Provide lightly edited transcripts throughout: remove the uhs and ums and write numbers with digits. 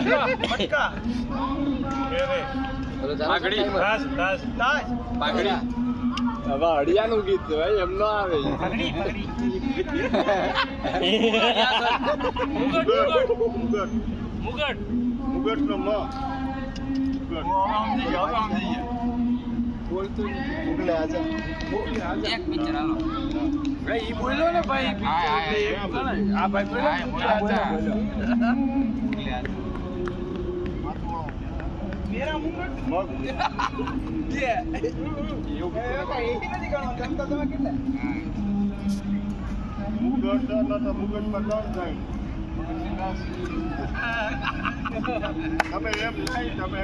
મટકા પાઘડી તાજ તાજ તાજ પાઘડી હવે હડિયાનું ગીત છે ભાઈ એમ ન આવે પાઘડી મુગટ મુગટ નો મ બોલતું મુગલે આજા એક પિક્ચર હાલો ભાઈ ઈ બોલ્યો ને ભાઈ આ ભાઈ બોલ્યો મેરા મુગટ મગ મુગટ તો મુગટ પર દોડ જાય તમે એમ નહીં તમે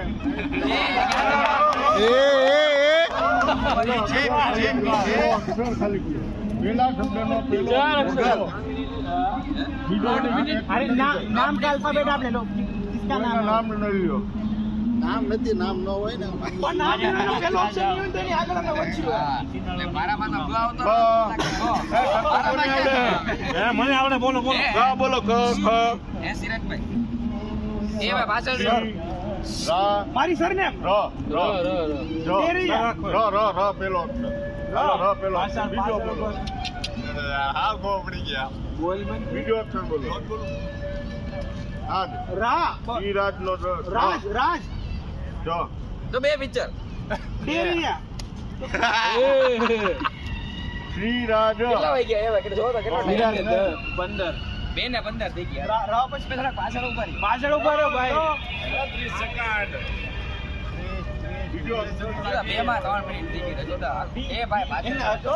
પેલા શબ્દનો પેલો अरे नाम का अल्फाबेट आप ले लो किसका नाम નામ નહીં લ્યો નામ નથી નામ ન હોય ને नाम पेलो ऑप्शन नहीं होता नहीं આગળ ના વચ્ચે મારામાં તો ગો આવતો મને આવડે બોલો બોલો કા બોલો ક ખ એ સિરાજભાઈ એ ભાઈ પાછળ રા મારી સરનેમ ર પેલો ર પેલો બીજો બોલો હા ગો પડી ગયા બોલ બીજો અક્ષર બોલો આજ રા ઈ રાજ નો રાજ રાજ જો તો બે પિક્ચર ડેરિયા શ્રી રાજ કેટલા વાઈ ગયા એ ભાઈ કેટલા જોતા કેટલા શ્રી રાજ 15 બે ને 15 થઈ ગયા રા પછી થોડા પાછળ ઉભા રહ્યો ભાઈ 30 સેકન્ડ બીજો અક્ષર બે માં 3 મિનિટ થઈ ગઈ જોતા એ ભાઈ પાછળ ર તો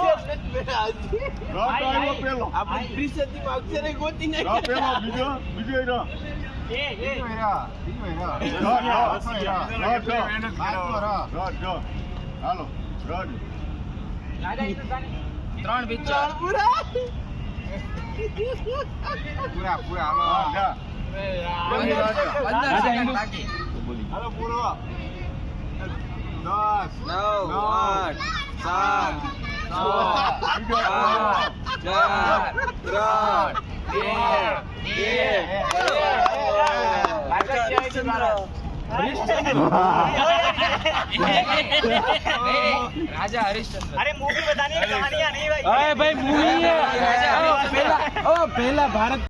આવ્યો પેલો આપણે ત્રિશતી માં અક્ષરે ગોતી ર પેલો બીજો ર હાલો ત્રણ પિક્ચર પૂરા હાલો 15 સેકન્ડ બાકી હાલો પૂરો 10 9 8 राजा हरिश्चंद्र अरे मूवी बताने की कहानियां नहीं भाई अरे भाई मूवी है पहला भारत